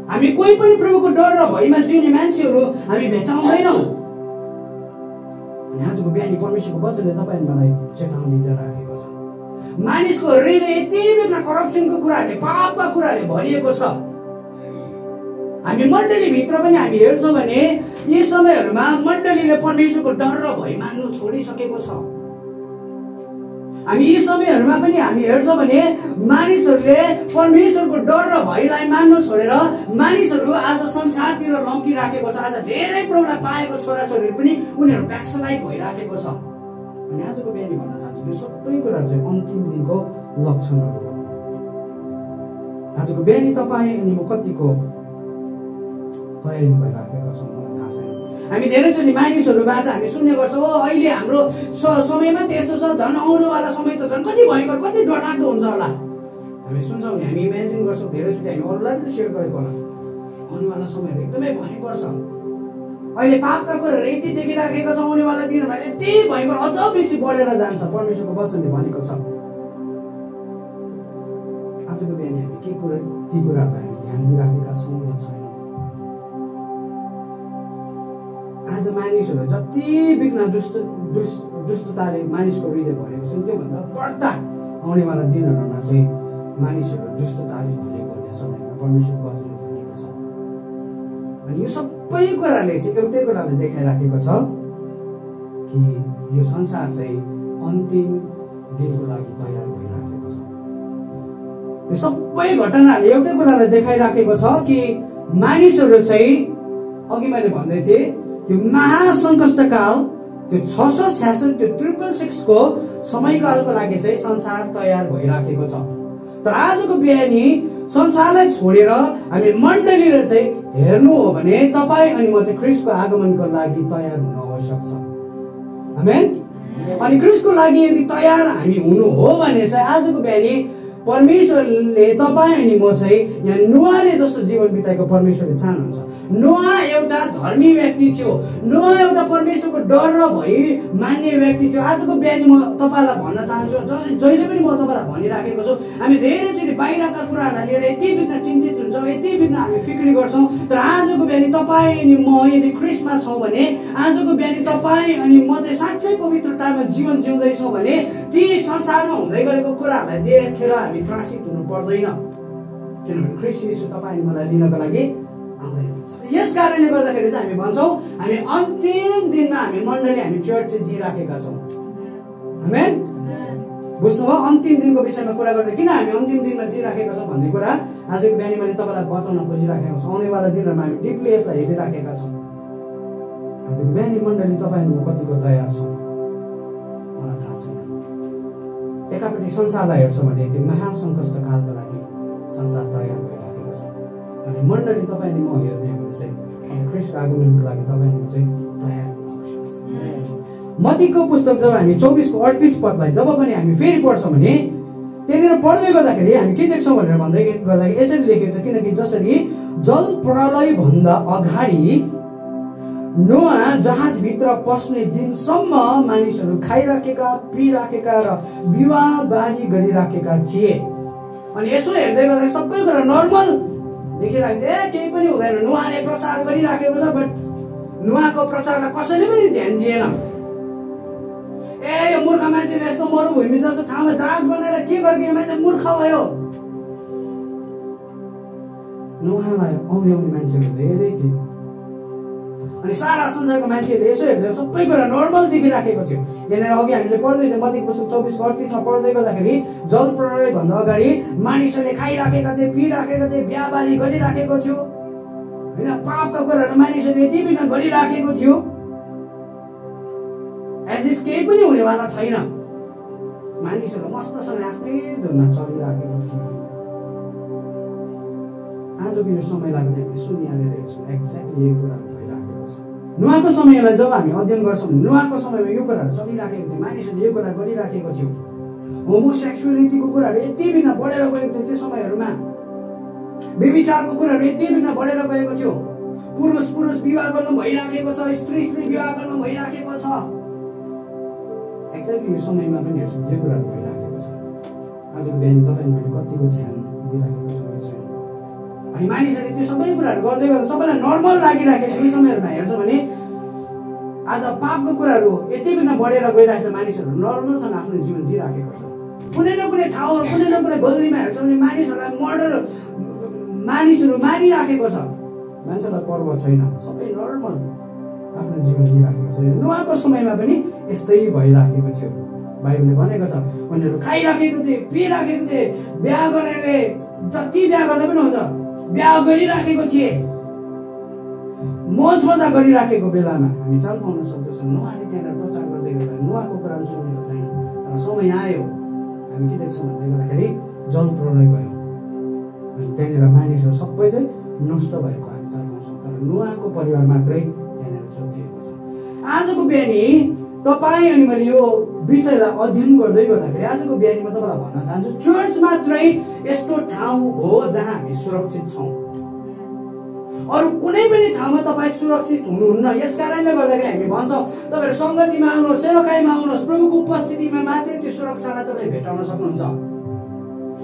हामी कोही पनि प्रभुको डर र भयमा जिउने मान्छेहरू हामी भेटाउँदैनौँ। आजको बिहानी परमेश्वरको वचनले तपाईँ मलाई चेतावनी दिइराखेको छ। मानिसको हृदय यति बिघ्न करप्सनको कुराले, पापका कुराले भरिएको छ। हामी मण्डलीभित्र पनि हामी हेर्छौँ भने यी समयहरूमा मण्डलीले परमेश्वरको डर र भय मान्नु छोडिसकेको छ। हामी यी समयहरूमा पनि हामी हेर्छौँ भने मानिसहरूले परमेश्वरको डर र भयलाई मान्नु छोडेर मानिसहरू आज संसारतिर लम्किराखेको छ। आज धेरै प्रभुलाई पाएको छोराछोरीहरू पनि उनीहरू ब्याकस्लाइड भइराखेको छ। अनि आजको बिहानी भन्न चाहन्छु यो सबै कुरा चाहिँ अन्तिम दिनको लक्षणहरू हो। आजको बिहानी तपाईँ अनि म कतिको तयारी भइराखेका छौँ मलाई थाहा छैन। हामी धेरैचोटि मानिसहरूबाट हामी सुन्ने गर्छौँ, अहिले हाम्रो समयमा त्यस्तो छ, झन् आउनुवाला समय त झन् कति भयङ्कर, कति डरलाग्दो हुन्छ होला। हामी सुन्छौँ भने हामी इमेजिन गर्छौँ, धेरैचोटि हामी अरूलाई पनि सेयर गरेको होला। आउनेवाला समयहरू एकदमै भयङ्कर छ। अहिले पापका कुराहरू यति देखिराखेको छ, आउनेवाला दिनमा यति भयङ्कर अझ बेसी बढेर जान्छ। परमेश्वरको वचनले भनेको छ। आजको बिहान हामी के कुरा ती कुराहरूलाई हामी ध्यान दिइराखेका छौँ या छैनौँ? आज मानिसहरू जति बिघ्न दुष्टताले मानिसको हृदय भरेको छ, त्योभन्दा बढ्ता आउनेवाला दिनहरूमा चाहिँ मानिसहरू दुष्टताले भरेको हुने समयमा परमेश्वरको वचनले भनेको छ। अनि यो सबै कुराले चाहिँ एउटै कुराले देखाइराखेको छ कि यो संसार चाहिँ अन्तिम दिनको लागि तयार भइराखेको छ। यो सबै घटनाले एउटै कुरालाई देखाइराखेको छ कि मानिसहरू चाहिँ अघि मैले भन्दै थिएँ त्यो महासङ्कष्टकाल, त्यो 666 त्यो 666 को समयकालको लागि चाहिँ संसार तयार भइराखेको छ। तर आजको बिहानी संसारलाई छोडेर हामी मण्डलीले चाहिँ हेर्नु हो भने तपाईँ अनि म चाहिँ ख्रीष्टको आगमनको लागि तयार हुनु आवश्यक छ। आमेन। अनि ख्रीष्टको लागि यदि तयार हामी हुनु हो भने चाहिँ आजको बिहानी परमेश्वरले तपाईँ अनि म चाहिँ यहाँ नोआले जस्तो जीवन बिताएको परमेश्वरले चाहनुहुन्छ। नोआ एउटा धर्मी व्यक्ति थियो, नोआ एउटा परमेश्वरको डर र भय मान्ने व्यक्ति थियो। आजको बिहानी म तपाईँलाई भन्न चाहन्छु, जहिले पनि म तपाईँलाई भनिराखेको छु, हामी धेरैचोटि बाहिरका कुराहरूलाई लिएर यति बिघ्न चिन्तित हुन्छौँ, यति बिघ्न हामी फिक्री गर्छौँ। तर आजको बिहानी तपाईँ अनि म यदि ख्रीष्टमा छौँ भने, आजको बिहानी तपाईँ अनि म चाहिँ साँच्चै पवित्रतामा जीवन जिउँदैछौँ भने ती संसारमा हुँदै गरेको कुराहरूलाई देखेर हामी त्रासित हुनु पर्दैन, किनभने ख्रीष्ट येशू तपाईँ मलाई लिनको लागि आउँदै हुनुहुन्छ। यस कारणले गर्दाखेरि चाहिँ हामी भन्छौँ हामी अन्तिम दिनमा हामी मण्डली हामी चर्च जिइराखेका छौँ। आमेन। बुझ्नुभयो? अन्तिम दिनको विषयमा कुरा गर्दा किन हामी अन्तिम दिनमा जिइराखेका छौँ भन्ने कुरा आजको बिहानी मैले तपाईँलाई बताउन खोजिराखेको छु। आउनेवाला दिनमा हामी डिपली यसलाई हेरिराखेका छौँ। आजको बिहानी मण्डली तपाईँ म कतिको तयार छौँ मलाई थाहा छैन। एकापट्टि संसारलाई हेर्छौँ भने त्यो महासङ्कष्टकालको लागि संसार तयार भइराखेको छ। अनि मण्डली तपाईँ अनि म हेर्ने हो भने चाहिँ अब ख्रीष्टको आगमनको लागि तपाईँ म चाहिँ तयार हुनु आवश्यक छ। मत्तीको पुस्तक जब हामी 24:38 पदलाई जब पनि हामी फेरि पढ्छौँ भने त्यहाँनिर पढ्दै गर्दाखेरि हामी के देख्छौँ भनेर भन्दै गर्दाखेरि यसरी लेखेको छ, किनकि जसरी जल प्रलय भन्दा अगाडि नोआ जहाजभित्र पस्ने दिनसम्म मानिसहरू खाइराखेका, पिइराखेका र विवाह बारी गरिराखेका थिए। अनि यसो हेर्दै गर्दा सबै कुरा नर्मल देखिराखेको थियो। केही पनि हुँदैन, नोआले प्रचार गरिराखेको छ, बट नोआको प्रचारलाई कसैले पनि ध्यान दिएन। यो मूर्ख मान्छेले यस्तो मरुभूमि जस्तो ठाउँमा जहाज बनाएर के गरेको, यो मान्छे मूर्ख भयो। नोआलाई आउने मान्छेहरू धेरै थिए। अनि सारा संसारको मान्छेहरूले यसो हेर्दै सबै कुरा नर्मल देखिराखेको थियो। यहाँनिर अघि हामीले पढ्दै थियौँ मत्तीको पुस्तक 24:38 पढ्दै गर्दाखेरि जल प्रलय भन्दा अगाडि मानिसहरूले खाइराखेका थिए, पिइराखेका थिए, बिहाबारी गरिराखेको थियो होइन। पापका कुराहरू मानिसहरूले यति बिना गरिराखेको थियो एज इफ केही पनि हुनेवाला छैन। मानिसहरू मस्तसँग आफ्नै धुनमा चलिराखेको थियो। आजको यो समयलाई पनि हामी सुनिहालिरहेको छौँ। एक्ज्याक्टली यही कुराहरू भइराखेको छ। नुहाको समयलाई जब हामी अध्ययन गर्छौँ भने नुहाको समयमा यो कुराहरू चलिराखेको थियो, मानिसहरूले यो कुरा गरिराखेको थियो। होमोसेक्सुअलिटीको कुराहरू यति बिघ्न बढेर गएको थियो त्यो समयहरूमा। व्यभिचारको कुराहरू यति बिघ्न बढेर गएको थियो। पुरुष पुरुष विवाह गर्न भइराखेको छ, स्त्री स्त्री विवाह गर्न भइराखेको छ। एक्ज्याक्टली यो समयमा पनि हेर्छौँ यो कुराहरू भइराखेको छ। आजको बिहान तपाईँ मैले कतिको ध्यान दिइराखेको छु यो छैन। अनि मानिसहरूले त्यो सबै कुराहरू गर्दै गर्दा सबैलाई नर्मल लागिराखेको यो समयहरूमा हेर्छौँ भने आज पापको कुराहरू यति बिघ्न बढेर गइरहेको छ। मानिसहरू नर्मलसँग आफ्नो जीवन जिइराखेको छ। कुनै न कुनै ठाउँहरू कुनै न कुनै गल्लीमा हेर्छौँ भने मानिसहरू मारिराखेको छ। मान्छेलाई पर्व छैन, सबै नर्मल आफ्नो जीवन जिइराखेको छ। नुहाको समयमा पनि यस्तै भइराखेको थियो। बाइबलले भनेको छ उनीहरू खाइराखेको थिए, पिइराखेको थिए, बिहा गरेर जति बिहा गर्दा पनि हुन्छ बिहा गरिराखेको थिए। मोज मजा गरिराखेको बेलामा हामी चाल पाउन सक्दछौँ नुहाले त्यहाँनिर प्रचार गर्दै गर्दा नुहाको कुराहरू सुनेको छैन। तर समय आयो हामी के देख्छौँ भन्दै गर्दाखेरि जल प्रलय भयो अनि त्यहाँनिर मानिसहरू सबै चाहिँ नष्ट भएको हामी चाल पाउँछौँ। तर नुहाको परिवार मात्रै त्यहाँनिर जोगिएको छ। आजको बिहानी तपाईँ अनि मैले यो विषयलाई अध्ययन गर्दै गर्दाखेरि आजको बिहानी म तपाईँलाई भन्न चाहन्छु चर्च मात्रै यस्तो ठाउँ हो जहाँ हामी सुरक्षित छौँ। अरू कुनै पनि ठाउँमा तपाईँ सुरक्षित हुनुहुन्न। यस कारणले गर्दाखेरि हामी भन्छौँ तपाईँहरू सङ्गतिमा आउनुहोस्, सेवकाईमा आउनुहोस्, प्रभुको उपस्थितिमा मात्रै त्यो सुरक्षालाई तपाईँ भेटाउन सक्नुहुन्छ।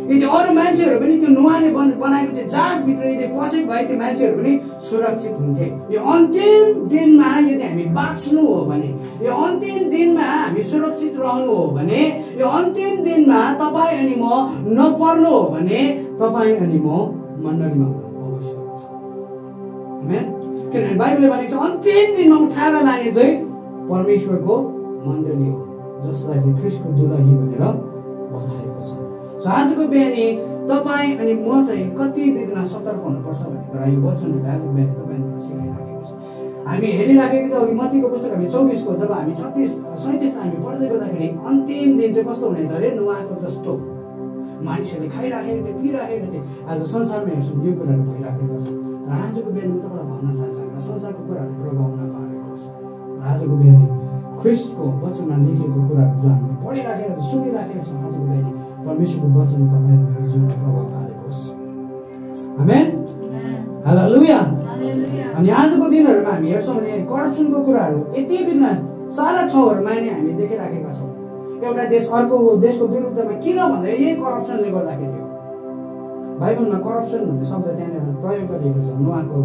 यदि अरू मान्छेहरू पनि त्यो नुहाले बनाएको त्यो जहाजभित्र यदि पसेको भए त्यो मान्छेहरू पनि सुरक्षित हुन्थे। यो अन्तिम दिनमा यदि हामी बाँच्नु हो भने, यो अन्तिम दिनमा हामी सुरक्षित रहनु हो भने, यो अन्तिम दिनमा तपाईँ अनि म नपर्नु हो भने तपाईँ अनि म मण्डलीमा हुनु आवश्यक छ। आमेन। किनभने बाइबलले भनेको छ अन्तिम दिनमा उठाएर लाने चाहिँ परमेश्वरको मण्डली हो जसलाई चाहिँ ख्रिस्टको दुलही भनेर बताएको छ। आजको बिहानी तपाईँ अनि म चाहिँ कति बेग्न सतर्क हुनुपर्छ भन्ने कुरा यो वचनले आजको बिहानी तपाईँलाई सिकाइराखेको छ। हामी हेरिराखेको थियो अघि मत्तीको पुस्तक हामी 24 को जब हामी 37 हामी पढ्दै गर्दाखेरि अन्तिम दिन चाहिँ कस्तो हुनेछ अरे नुहाको जस्तो मानिसहरूले खाइराखेको थिए, पिइराखेको थिए। आज संसारमा हेर्छौँ यो कुराहरू भइराखेको छ। र आजको बिहानी म तपाईँलाई भन्न चाहन्छु हामीलाई संसारको कुराहरू प्रभाव नपारेको छ। र आजको बिहानी ख्रिस्टको वचनमा लेखेको कुराहरू जो हामीले पढिराखेका छौँ, सुनिराखेका छौँ, आजको बिहानी परमेश्वरको वचनले तपाईँले मेरो जीवनमा प्रभाव पारेको होस्। आमेन। हालेलुया। अनि आजको दिनहरूमा हामी हेर्छौँ भने करप्सनको कुराहरू यति बिघ्न सारा ठाउँहरूमा नै हामी देखिराखेका छौँ। एउटा देश अर्को देशको विरुद्धमा किन भन्दा यही करप्सनले गर्दाखेरि हो। बाइबलमा करप्सन भन्ने शब्द त्यहाँनिर प्रयोग गरिएको छ। नुहाको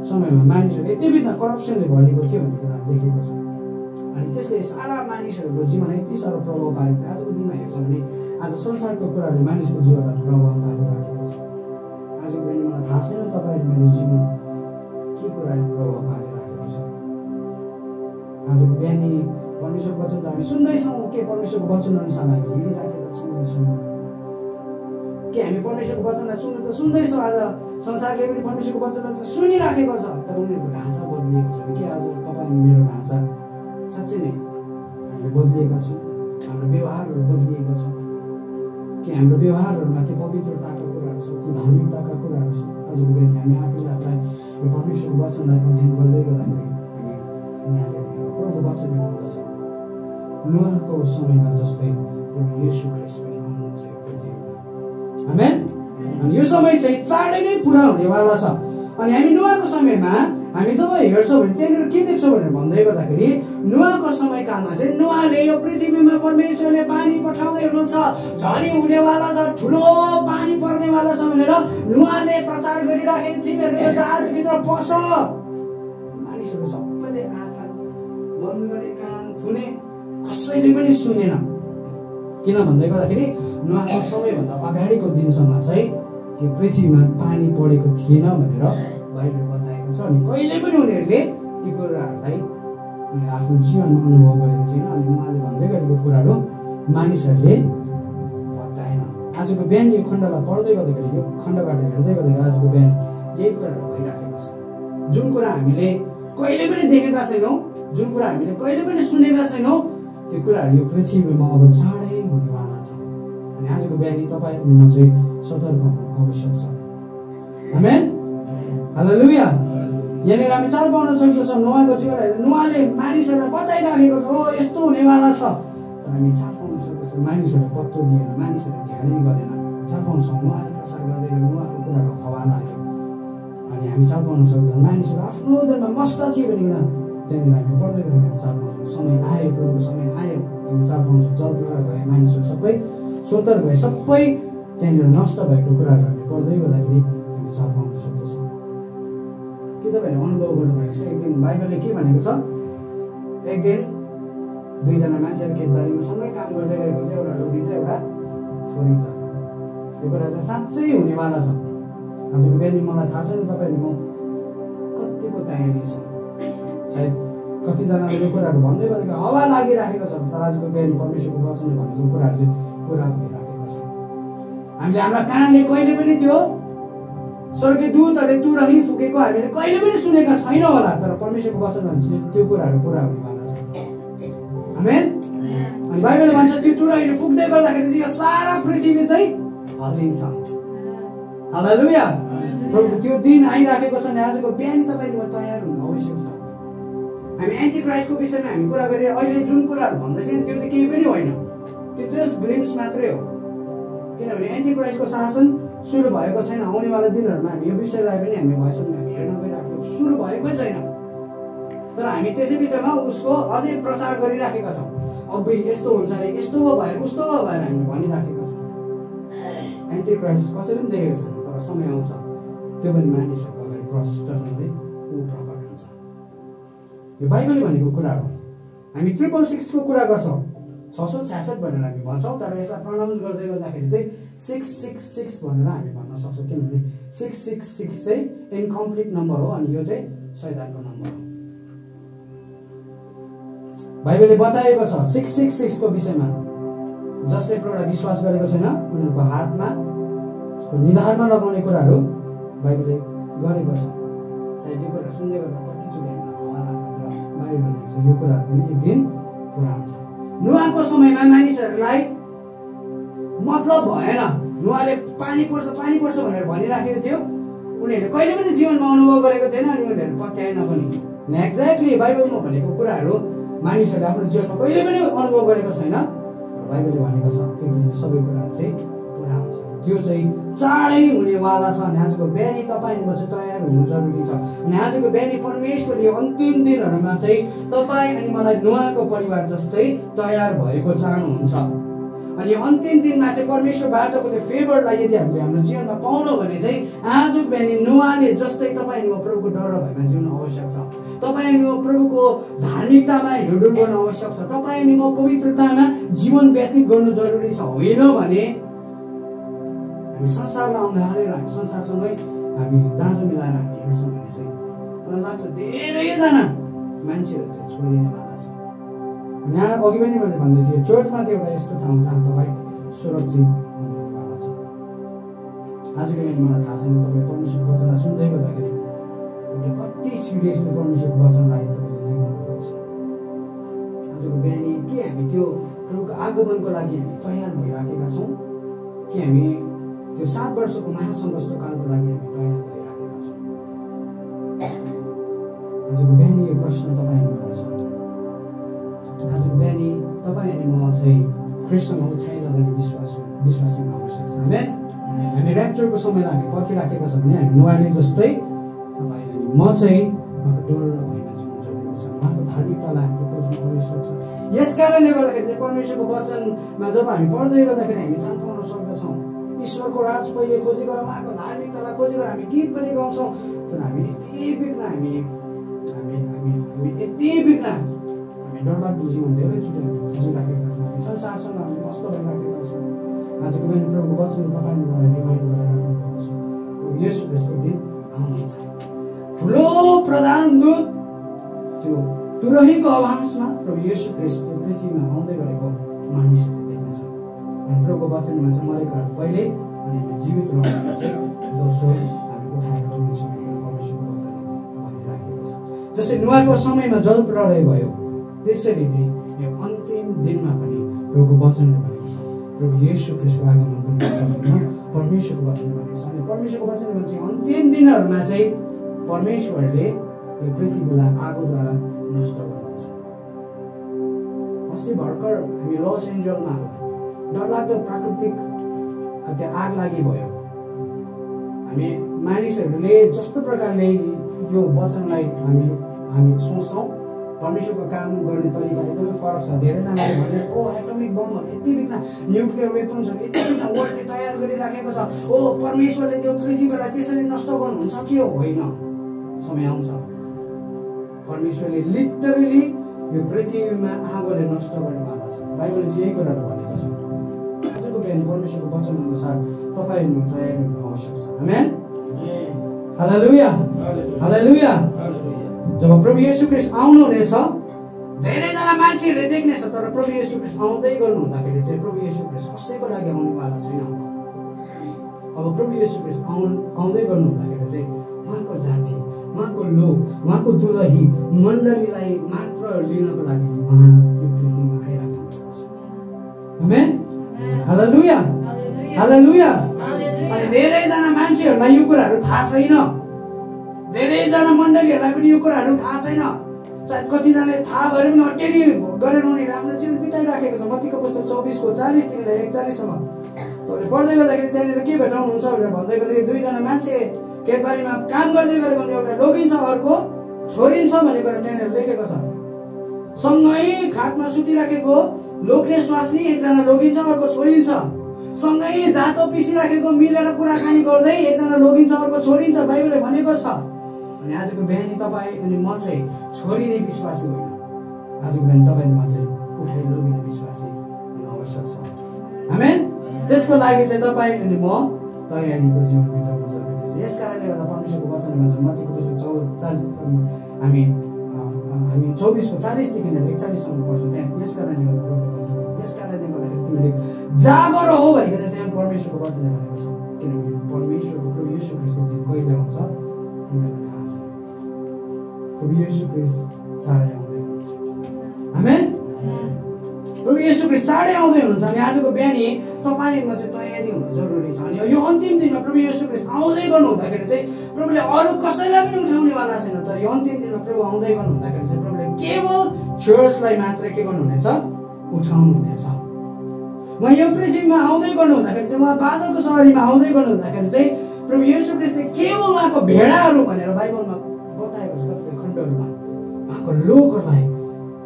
समयमा मानिसहरू यति बिघ्न करप्सनले भरिएको थियो भन्ने कुरा लेखेको छ। अनि त्यसले सारा मानिसहरूको जीवनमा यति साह्रो प्रभाव पारेको थियो। आजको दिनमा हेर्छौँ भने आज संसारको कुराले मानिसको जीवनलाई प्रभाव पारिराखेको छ। आजको बिहानी मलाई थाहा छैन तपाईँहरू मेरो जीवन के कुराले प्रभाव पारिराखेको छ। आजको बिहानी परमेश्वरको वचन त हामी सुन्दैछौँ के परमेश्वरको वचन अनुसार हामी हिँडिराखेका छौँ के हामी परमेश्वरको वचनलाई सुन्दैछौँ। आज संसारले पनि परमेश्वरको वचनलाई त सुनिराखेको छ तर उनीहरूको ढाँचा बदलिएको छ कि आज तपाईँ मेरो ढाँचा साँच्चै नै हामीले बदलिएका छौँ। हाम्रो व्यवहारहरू बदलिएको छ कि हाम्रो व्यवहारहरूमा त्यो पवित्रताका कुराहरू छ, त्यो धार्मिकताका कुराहरू छ। आजको बिहानी हामी आफूलाई यो परमेश्वरको वचनलाई अध्ययन गर्दै गर्दाखेरि हामी यहाँले प्रभुको वचनले भन्दछ नुहाको समयमा जस्तै प्रभु येशू ख्रीष्ट पनि आउनुहुन्छ यो पृथ्वीमा। आमेन। अनि यो समय चाहिँ चाँडै नै पुरा हुनेवाला छ। अनि हामी नुहाको समयमा हामी जब हेर्छौँ भने त्यहाँनिर के देख्छौँ भनेर भन्दै गर्दाखेरि नुहाको समयकालमा चाहिँ नुहाले यो पृथ्वीमा परमेश्वरले पानी पठाउँदै हुनुहुन्छ। झरी हुनेवाला छ, ठुलो पानी पर्नेवाला छ भनेर नुहाले प्रचार गरिराखेको तिमीहरू जहाजभित्र पस। मानिसहरू सबैले आँखा बन्द गरे, कान थुने, कसैले पनि सुनेन। किन भन्दै गर्दाखेरि नुहाको समयभन्दा अगाडिको दिनसम्म चाहिँ यो पृथ्वीमा पानी परेको थिएन भनेर बाइबलले बताएको छ। अनि कहिले पनि उनीहरूले ती कुराहरूलाई आफ्नो जीवनमा अनुभव गरेको थिएन। अनि उहाँले भन्दै गरेको कुराहरू मानिसहरूले बताएन। आजको बिहान यो खण्डलाई पढ्दै गर्दाखेरि यो खण्डबाट हेर्दै गर्दाखेरि आजको बिहान यही कुराहरू भइराखेको छ। जुन कुरा हामीले कहिले पनि देखेका छैनौँ, जुन कुरा हामीले कहिले पनि सुनेका छैनौँ, त्यो कुराहरू यो पृथ्वीमा अब चाँडै हुनेवाला छ। अनि आजको बिहान तपाईँ अनि म चाहिँ सतर्क हुनु आवश्यक छ। आमेन। हालेलुया। यहाँनिर हामी चाल पाउन सक्दछौँ नोआको जीवनलाई नोआले मानिसहरूलाई बताइराखेको छ, ओ यस्तो हुनेवाला छ, तर हामी चाल पाउन सक्दछौँ मानिसहरूले पत्तो दिएन, मानिसहरूले ध्यानै गरेन। चाल पाउँछौँ नोआले प्रचार गर्दै नोआको कुराको हवा लाग्यो अनि हामी चाल पाउन सक्छौँ मानिसहरू आफ्नो उदरमा मस्त थिए भनिकन त्यहाँनिर हामी पढ्दै गएर हामी चाल पाउँछौँ। समय आयो, प्रभुको समय आयो, हामी चाल पाउँछौँ। जल प्रलय भए मानिसहरू सबै सोतर भए, सबै त्यहाँनिर नष्ट भएको कुराहरू हामी पढ्दै गर्दाखेरि हामी चाल पाउन सक्दछौँ। के तपाईँहरूले अनुभव गर्नुभएको छ? एक दिन बाइबलले के भनेको छ? एक दिन दुईजना मान्छेहरू खेतबारीमा सँगै काम गर्दै गरेको चाहिँ एउटा रोगी छ, एउटा छोरी छ। यो कुरा चाहिँ साँच्चै हुनेवाला छ। आजको बिहान मलाई थाहा छैन तपाईँहरूले म कतिको तयारी छ, सायद कतिजनाले यो कुराहरू भन्दै गरेको हावा लागिराखेको छ, तर आजको बिहान परमेश्वरको वचनले भनेको कुराहरू चाहिँ पुरा भइराखेको छ। हामीले हाम्रा कानले कहिले पनि त्यो स्वर्गीय दूतहरूले तुरही फुकेको हामीले कहिले पनि सुनेका छैनौँ होला, तर परमेश्वरको वचनमा त्यो कुराहरू पुरा हुनेवाला छ। आमेन। अनि बाइबलले भन्छ त्यो तुरहीहरू फुक्दै गर्दाखेरि चाहिँ यो सारा पृथ्वी चाहिँ हल्लिन्छ। हालेलुया। प्रभु त्यो दिन आइराखेको छ नि आजको बिहान तपाईँले तयार हुनु आवश्यक छ। हामी एन्टी क्राइस्टको विषयमा हामी कुरा गरेर अहिले जुन कुराहरू भन्दैछ नि त्यो चाहिँ केही पनि होइन, त्यो जस्ट ग्लिम्स मात्रै हो। किनभने एन्टी क्राइस्टको शासन सुरु भएको छैन। आउनेवाला दिनहरूमा हामी यो विषयलाई पनि हामी भएसम्म हामी हेर्न गइराखेको सुरु भएकै छैन, तर हामी त्यसै बित्थामा उसको अझै प्रचार गरिराखेका छौँ। अब यस्तो हुन्छ अरे, यस्तो भएर उस्तो भएर हामी भनिराखेका छौँ। एन्टी क्राइस्ट कसैले पनि देखेको छैन, तर समय आउँछ त्यो पनि मानिसहरूको अगाडि प्रष्टसँगले ऊ प्रकट हुन्छ। यो बाइबलले भनेको कुरा हो। हामी 666 को कुरा गर्छौँ, 666 भनेर हामी भन्छौँ, तर यसलाई प्रनाउन्स गर्दै गर्दाखेरि चाहिँ 666 भनेर हामी भन्न सक्छौँ। किनभने 666 चाहिँ इन्कम्प्लिट नम्बर हो अनि यो चाहिँ शैतानको नम्बर हो। बाइबलले बताएको छ 666 को विषयमा, जसले प्रभुलाई विश्वास गरेको छैन उनीहरूको हातमा उसको निधारमा लगाउने कुराहरू बाइबलले गरेको छ। सायद यो कुराहरू सुन्दै गर्दा कतिचोटि हामीलाई हवा लाग्छ, तर बाइबलले छ यो कुराहरू पनि एक दिन पुरा हुन्छ। नोआको समयमा मानिसहरूलाई मतलब भएन, नोआले पानी पर्छ भनेर भनिराखेको थियो, उनीहरूले कहिले पनि जीवनमा अनुभव गरेको थिएन अनि उनीहरूले पत्याएन पनि। एक्ज्याक्टली बाइबलमा भनेको कुराहरू मानिसहरूले आफ्नो जीवनमा कहिले पनि अनुभव गरेको छैन, बाइबलले भनेको छ एक दिन सबै कुराहरू चाहिँ पुरा हुन्छ। त्यो चाहिँ चाँडै हुनेवाला छ। अनि आजको बिहानी तपाईँको चाहिँ तयार हुनु जरुरी छ। अनि आजको बिहानी परमेश्वरले अन्तिम दिनहरूमा चाहिँ तपाईँ अनि मलाई नोआको परिवार जस्तै तयार भएको चाहनुहुन्छ। अनि अन्तिम दिनमा चाहिँ परमेश्वरबाटको त्यो फेभरलाई यदि हामीले हाम्रो जीवनमा पाउनु भने चाहिँ आजको बिहानी नोआले जस्तै तपाईँ अनि म प्रभुको डर भएमा जिउनु आवश्यक छ। तपाईँ अनि म प्रभुको धार्मिकतामा हिँडडुल गर्नु आवश्यक छ। तपाईँ अनि म पवित्रतामा जीवन व्यतीत गर्नु जरुरी छ। होइन भने हामी संसारमा आउँदा हालेर हामी संसारसँगै हामी दाँजो मिलाएर हामी हिँड्छौँ भने चाहिँ मलाई लाग्छ धेरैजना मान्छेहरू चाहिँ छोडिनेवाला छ। यहाँ अघि पनि मैले भन्दै थिएँ चर्चमा चाहिँ एउटा यस्तो ठाउँ जहाँ तपाईँ सुरक्षित हुनेवाला छ। आजको दिन मलाई थाहा छैन तपाईँ परमेश्वरको वचनलाई सुन्दै गर्दाखेरि कति सिरियसली परमेश्वरको वचनलाई तपाईँले लिनुभएको छ। आजको बिहानी के हामी त्यो प्रभुको आगमनको लागि हामी तयार भइराखेका छौँ कि हामी त्यो 7 वर्षको महासङ्घर्षको कालको लागि हामी तयार भइराखेका छौँ? आजको बिहानी यो प्रश्न तपाईँहरूलाई छ। आजको बिहानी तपाईँ अनि म चाहिँ ख्रिस्टसँग उठाइरहने विश्वासी हुन आवश्यक छ। हामी ऱ्याप्चरको समयलाई हामी पर्खिराखेका छौँ भने हामी नोआले जस्तै तपाईँ अनि म चाहिँ उहाँको डर र भयमा जिउनु जरुरी छ। उहाँको धार्मिकतालाई हामीले खोज्नु आवश्यक छ। यस कारणले गर्दाखेरि चाहिँ परमेश्वरको वचनमा जब हामी पढ्दै गर्दाखेरि हामी चाल पाउन सक्दछौँ। ईश्वरको राज पहिले खोजी गरेर उहाँको धार्मिकतालाई खोजी गरेर हामी गीत पनि गाउँछौँ, तर हामी यति बिग्न हामी यति बिग्न हामी डरलाग्दो जीवन धेरैचोटि जिइराखेका छौँ। संसारसँग हामी मस्त भइराखेका छौँ। आजको बिहान प्रभुको वचनले तपाईँले मलाई रिमाइन्ड गराइराख्नु भएको छ। यसो एक दिन आउनुहुन्छ। ठुलो प्रधान दूत त्यो तुरहीको आवाजमा प्रभु येशू ख्रीष्ट पृथ्वीमा आउँदै गरेको मानिसहरूले देख्नेछ। अनि प्रभुको वचनमा चाहिँ मरेकाहरू पहिले अनि हामी जीवित रहँदा चाहिँ दोस्रो हामी उठाएर ल्याउनेछौँ भनेर परमेश्वरको वचनले भनिराखेको छ। जसरी नोआको समयमा जल प्रलय भयो त्यसरी नै यो अन्तिम दिनमा पनि प्रभुको वचनले भनेको छ। प्रभु येशू ख्रीष्टको आगमन पनि समयमा परमेश्वरको वचनले भनेको छ। अनि परमेश्वरको वचनमा चाहिँ अन्तिम दिनहरूमा चाहिँ परमेश्वरले यो पृथ्वीलाई आगोद्वारा नष्ट गर्नुहुन्छ। अस्ति भर्खर हामी लस एन्जलमा डरलाग्दो प्राकृतिक त्यो आग लागि भयो। हामी मानिसहरूले जस्तो प्रकारले यो वचनलाई हामी सोच्छौँ, परमेश्वरको काम गर्ने तरिका एकदमै फरक छ। धेरैजनाले भनिरहेछ, ओ एटोमिक बमहरू यति बिघ्न, न्युक्लियर वेपन्सहरू यति बिघ्न वर्ल्डले तयार गरिराखेको छ, ओ परमेश्वरले त्यो पृथ्वीलाई त्यसरी नष्ट गर्नुहुन्छ कि होइन। समय आउँछ परमेश्वरले लिटरली यो पृथ्वीमा आगोले नष्ट गर्नेवाला छ। बाइबलले चाहिँ यही कुराहरू भनेको छ। आजको बिहान परमेश्वरको वचन अनुसार तपाईँहरू तयारी हुनु आवश्यक छ। आमेन, हालेलुया, हालेलुया। जब प्रभु येशू ख्रीष्ट आउनुहुनेछ, धेरैजना मान्छेहरूले देख्नेछ, तर प्रभु येशू ख्रीष्ट आउँदै गर्नु हुँदाखेरि चाहिँ प्रभु येशू ख्रीष्ट कसैको लागि आउनेवाला छैन। अब प्रभु येशू ख्रीष्ट आउँदै गर्नु हुँदाखेरि चाहिँ उहाँको जाति, उहाँको लोक, उहाँको दुलही मण्डलीलाई मात्र लिनको लागि उहाँ यो पृथ्वीमा आइराख्नु भएको छ। आमेन, हालेलुया, हालेलुया। अनि धेरैजना मान्छेहरूलाई यो कुराहरू थाहा छैन, धेरैजना मण्डलीहरूलाई पनि यो कुराहरू थाहा छैन। सायद कतिजनाले थाहा भएर पनि अटेरी गरेर उनीहरूले आफ्नो जीवन बिताइराखेको छ। मत्तीको पुस्तक 24:40 देखि 41 सम्म तपाईँले पढ्दै गर्दाखेरि त्यहाँनिर के भेटाउनुहुन्छ भनेर भन्दै गर्दाखेरि दुईजना मान्छे खेतबारीमा काम गर्दै गरेको हुन्छ, एउटा लोगिन्छ अर्को छोडिन्छ भन्ने कुरा त्यहाँनिर लेखेको छ। सँगै खाटमा सुतिराखेको लोग्ने स्वास्नी एकजना लोगिन्छ अर्को छोडिन्छ, सँगै जातो पिसिराखेको मिलेर कुराकानी गर्दै एकजना लोगिन्छ अर्को छोडिन्छ, बाइबलले भनेको छ। अनि आजको बिहानी तपाईँ अनि म चाहिँ छोडिने विश्वासी होइन, आजको बिहान तपाईँ म चाहिँ उठाइ लोगिने विश्वासी हुनु आवश्यक छ। आमेन। त्यसको लागि चाहिँ तपाईँ अनि म तयारीको जीवन बिताउनु जरुरी छ। यस कारणले गर्दा परमेश्वरको वचनमा चाहिँ मत्तीको पुस्तक 24:40 देखि 41 सम्म पढ्छौँ। त्यहाँ यस कारणले गर्दा प्रभुको वचन छ, यस कारणले गर्दाखेरि तिमीले जागो रहो भनिकन त्यहाँ परमेश्वरको वचनले भनेको छ। किनभने परमेश्वरको प्रभु येशू ख्रीष्टको दिन कहिले आउँछ तिमीहरूलाई थाहा छ। प्रभु येशू ख्रीष्ट चाँडै आउँदै हुनुहुन्छ। आमेन। प्रभु येशू ख्रीष्ट चाँडै आउँदै हुनुहुन्छ। अनि आजको बिहानी तपाईँमा चाहिँ तयारी हुनु जरुरी छ। अनि यो अन्तिम दिनमा प्रभु येशू ख्रीष्ट आउँदै गर्नु हुँदाखेरि चाहिँ प्रभुले अरू कसैलाई पनि उठाउनेवाला छैन, तर यो अन्तिम दिनमा प्रभु आउँदै गर्नु हुँदाखेरि चाहिँ प्रभुले केवल चर्चलाई मात्र के गर्नुहुनेछ, उठाउनु हुनेछ। उहाँ यो पृथ्वीमा आउँदै गर्नु हुँदाखेरि चाहिँ उहाँ बादलको सहरीमा आउँदै गर्नु हुँदाखेरि चाहिँ प्रभु येशू ख्रीष्टले केवल उहाँको भेडाहरू भनेर बाइबलमा बताएको छ कतिपय खण्डहरूमा। उहाँको लोकहरूलाई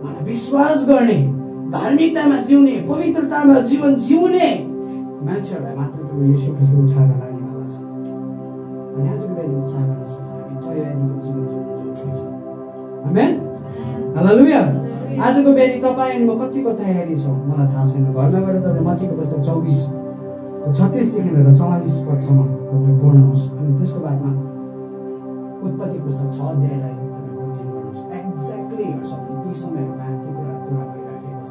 उहाँलाई विश्वास गर्ने, धार्मिकतामा जिउने, पवित्रतामा जीवन जिउने मान्छेहरूलाई मात्र प्रभु येशू ख्रीष्टले उठाएर लानेवाला छ। अनि आजको बिहान उत्साह गर्न सक्छ, हामी तयारीको जीवन जिउनु जरुरी छ। आमेन, हालेलुया। आजको बिहानी तपाईँ अनि म कतिको तयारी छौँ मलाई थाहा छैन। घरमा गएर तपाईँ मत्तीको पुस्तक 24:36 देखि 44 पदसम्म तपाईँ पढ्नुहोस्। अनि त्यसको बादमा उत्पत्ति पुस्तक 6 अध्यायलाई तपाईँ अध्ययन गर्नुहोस्। एक्ज्याक्टली यी समयहरूमा ती कुराहरू पुरा भइराखेको छ।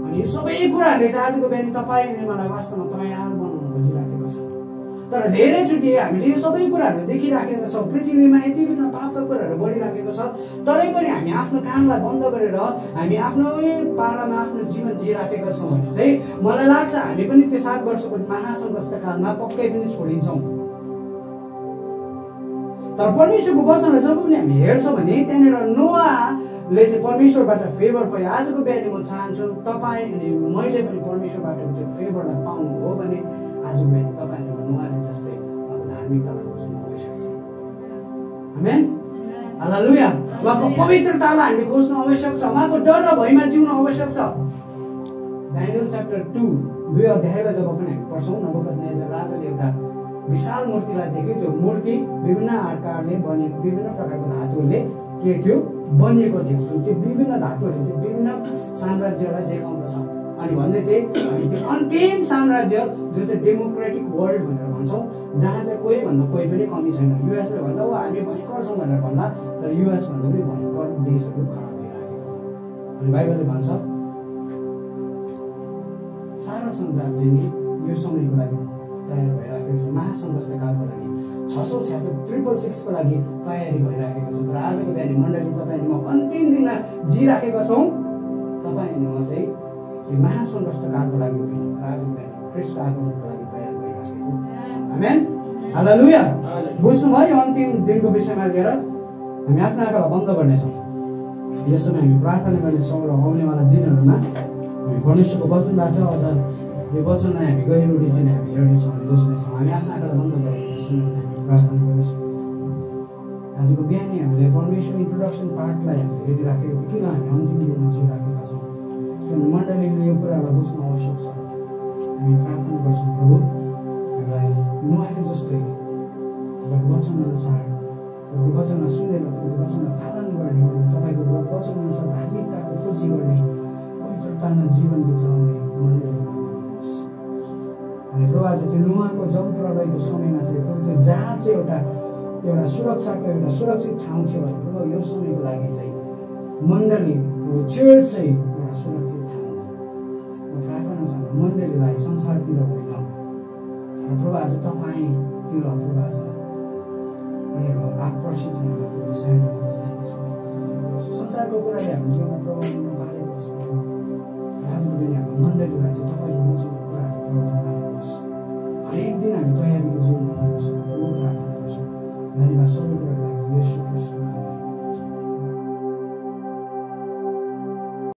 अनि यो सबै कुराहरूले चाहिँ आजको बिहानी तपाईँ अनि मलाई वास्तवमा तयार बनाउन खोजिराखेको छ। तर धेरैचोटि हामीले यो सबै कुराहरू देखिराखेका छौँ, पृथ्वीमा यति बिघ्न पापका कुराहरू बढिराखेको छ, तरै पनि हामी आफ्नो कानलाई बन्द गरेर हामी आफ्नो पारामा आफ्नो जीवन जिइराखेका छौँ भने चाहिँ मलाई लाग्छ हामी पनि त्यो 7 वर्षको महासङ्कटकालमा पक्कै पनि छोडिन्छौँ। तर परमेश्वरको वचनलाई जब पनि हामी हेर्छौँ भने त्यहाँनिर नोआले चाहिँ परमेश्वरबाट फेभर पायो। आजको बिहानी म चाहन्छु तपाईँ अनि मैले पनि परमेश्वरबाट त्यो फेभरलाई पाउनु हो भने आजको बिहानी तपाईँ नोआले जस्तै धार्मिकतालाई खोज्नु आवश्यक छ। आमेन, हालेलुया। उहाँको पवित्रतालाई हामीले खोज्नु आवश्यक छ, उहाँको डर र भयमा जिउनु आवश्यक छ। दानियल च्याप्टर 2 अध्यायलाई जब पनि हामी पढ्छौँ, नबुकदनेजर राजाले एउटा विशाल मूर्तिलाई देख्यो। त्यो मूर्ति विभिन्न आकारले बनेको, विभिन्न प्रकारको धातुहरूले के थियो बनिएको थियो। अनि त्यो विभिन्न धातुहरूले चाहिँ विभिन्न साम्राज्यलाई देखाउँदछ। अनि भन्दै थिए हामी त्यो अन्तिम साम्राज्य जो चाहिँ डेमोक्रेटिक वर्ल्ड भनेर भन्छौँ, जहाँ चाहिँ कोही भन्दा कोही पनि कमी छैन। युएसले भन्छ ओ हामी भयङ्कर छौँ भनेर भन्ला, तर युएस भन्दा पनि भयङ्कर देशहरू खडा भइराखेको छ। अनि बाइबलले भन्छ सारा संसार चाहिँ नि यो समयको लागि तयार भइराखेको छ, महासङ्कटकालको लागि 666 को लागि तयारी भइराखेको छ। तर आजको बिहानी मण्डली तपाईँ म अन्तिम दिनमा जिइराखेका छौँ। तपाईँ अनि म चाहिँ त्यो महासङ्कटकालको लागि आजको बिहानी ख्रीष्ट आगमनको लागि तयार भइराखेको छ। आमेन, हालेलुया। बुझ्नुभयो? अन्तिम दिनको विषयमा लिएर हामी आफ्ना आँखालाई बन्द गर्नेछौँ। यसमा हामी प्रार्थना गर्नेछौँ र आउनेवाला दिनहरूमा हामी परमेश्वरको वचनबाट अझ यो वचनलाई हामी गहिरो रीतिले हामी हेर्नेछौँ अनि बुझ्नेछौँ। हामी आफ्ना आँखालाई बन्द गरेर यसमा हामी प्रार्थना गर्नेछौँ। आजको बिहानै हामीले परमेश्वर इन्ट्रोडक्सन पार्टलाई हामीले हेरिराखेको थियो। किन हामी अन्तिम दिनमा जिइराखेका छौँ? किनभने मण्डलीले यो कुरालाई बुझ्न आवश्यक छ। हामी प्रार्थना गर्छौँ प्रभु हामीलाई नुहाले जस्तै तपाईँको वचन अनुसार तपाईँको वचनलाई सुनेर तपाईँको वचनलाई पालन गर्ने अनि तपाईँको वचन अनुसार धार्मिकताको खोजी गर्ने पवित्रतामा जीवन बिताउने मण्डली बनाउनुहोस्। अनि प्रभु आज त्यो नुहाको जल प्रलयको समयमा चाहिँ प्रभु त्यो जहाँ चाहिँ एउटा सुरक्षाको एउटा सुरक्षित ठाउँ थियो भने प्रभु यो समयको लागि चाहिँ मण्डली चर्च चाहिँ एउटा सुरक्षित ठाउँ हो। प्रार्थना छ मण्डलीलाई संसारतिर होइन तर प्रभु आज तपाईँतिर प्रभु आज उनीहरू आकर्षित हुनुको सहायता गर्न चाहन्छु। संसारको कुराले हाम्रो जीवनमा प्रभाव नपारेको छ। आजको दिन हाम्रो मण्डलीलाई चाहिँ तपाईँको वचनको कुराहरू प्रभाव पारेकोस्। हरेक दिन हामी तयारीको जीवन बिताउन सक्छौँ। प्रभु प्रार्थना गर्छौँ। धन्यवाद सबै कुराको लागि।